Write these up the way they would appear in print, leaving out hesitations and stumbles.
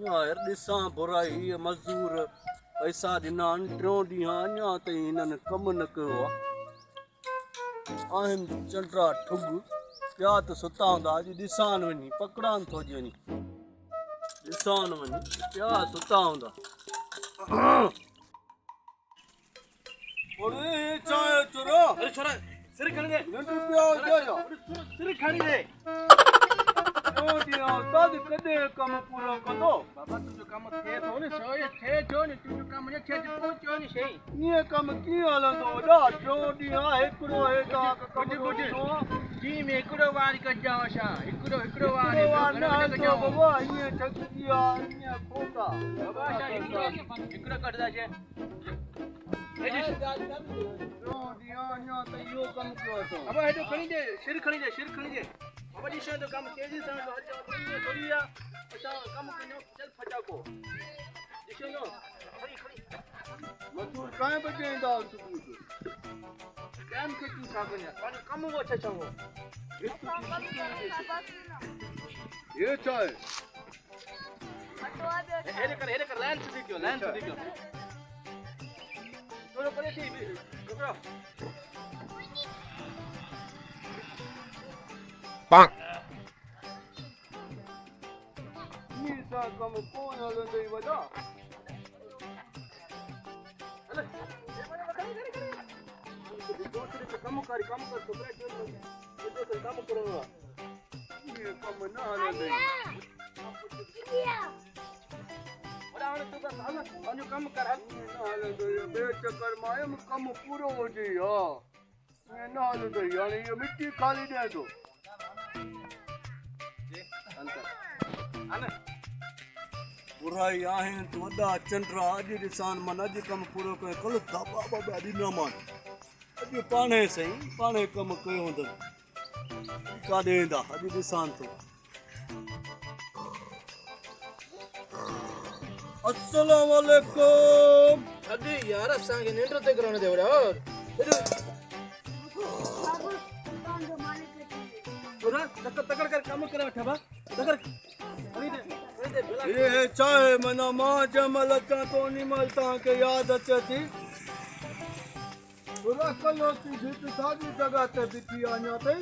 यार ॾिसां बुराई मज़दूर पैसा ॾिना आहिनि 3 ॾींहं अञा ताईं हिननि कमु न कयो आहे आहिनि चंडरा ठुग पिया त सुता हूंदा अॼु ॾिसां वञी पकड़ान थो अॼु वञी ॾिसां वञी पिया सुता हूंदा चांहि चुरो अरे छोरा सिर खणी दे नंढो पिया सिर खणी दे कॾहिं कमु पूरो कंदो बाबा तुंहिंजो कमु थिए थो न सोए थिए थो न तुंहिंजो कमु न थिए तूं चओ न सही ईअं कमु कीअं हलंदो वॾा 3 ॾींहं हिकिड़ो जी में हिकिड़ो वार कजां असां हिकिड़ो वार न बाबा ईअं ठॻजी आहे ईअं खोटा बाबा असां हिकिड़ो कढंदासीं अब हेॾो खणी दे सिर खणी दे बाबा ॾिसो तो कमु तेज़ी सां हल थोरी आहे असां कमु कयूं चल फटाको ॾिसो न खणी मजदूर काएं बजे ईंदा सुबुह जो टाइम खे तूं छा कयां पंहिंजो कमु उहो छा चङो ये चाहे हेॾे कर लाइन सुधी कयो थोरो परे थी छोकिरा Bang. ईअं सां कमु कोन हलंदो ई वॾा कमु कर छोकिरा कमु करणो आहे ईअं कमु न हलंदो पंहिंजो कमु कर न हलंदो ॿिए चकर मां आयुमि कमु पूरो हुजे हा ईअं न हलंदो हाणे इहो मिटी ख़ाली ॾियां थो बुराई आहिनि त वॾा चंडरा अॼु ॾिसां मन अॼु कमु पूरो कयो कल्ह दाबा बाबा ॾिना मान अॼु पाणे साईं पाणे कमु कयो हूंदनि काॾे ईंदा अॼु ॾिसां थो अस्सलाम वालेकुम अरे यार असांखे निंड ते करण दे वड़ा छोरा तकड़ कर कमु करे वठा बा तकड़ खणी दे ये चाहे मना मां जमल अचां तो निमल तव्हांखे यादि अचे थी बुरा कलो थी जित साॻी जॻह ते बीठी अञा ताईं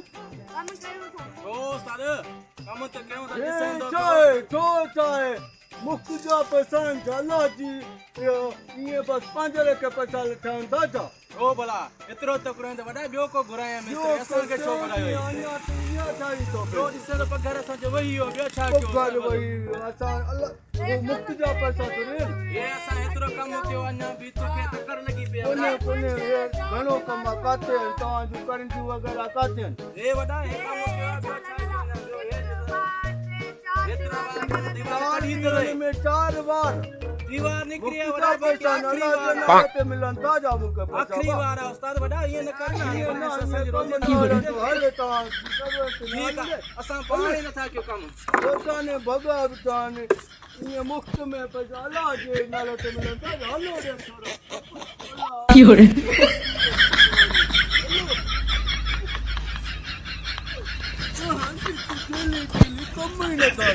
कमु त कयूं था चाहे मुफ्त जा पैसा अल्लाह जी ईअं बसि 5 लख पैसा ठहनि था छा ओ भला एतिरो त घुरायूं त वॾा ॿियो को घुरायां मिस्त्री असांखे छो घुरायो अञा त ईअं ठाही थो ॿियो ॾिसे त पघार असांजो वही हो ॿियो छा पघार वही असां मुफ्त जा पैसा थोरी हे असां एतिरो कमु कयो अञा बि तोखे तकड़ लॻी पिया कोन्हे घणो कमु आहे काथे तव्हांजूं करंटियूं वग़ैरह काथे आहिनि हे वॾा हे कमु कयो ॿियो छा दीवार में 4 बार दीवार निकरी है वड़ा पैसा पे मिलन ताजा मुके आखिरी बार है उस्ताद वड़ा ये न करना है रोज हले तवा ठीक है असा पाणी न था क्यों कम दोस्ताने भगवान ये मुफ्त में पैसा अल्लाह जे नाले ते मिलन ताजा हलो रे छोरो क्यों रे कम ही न था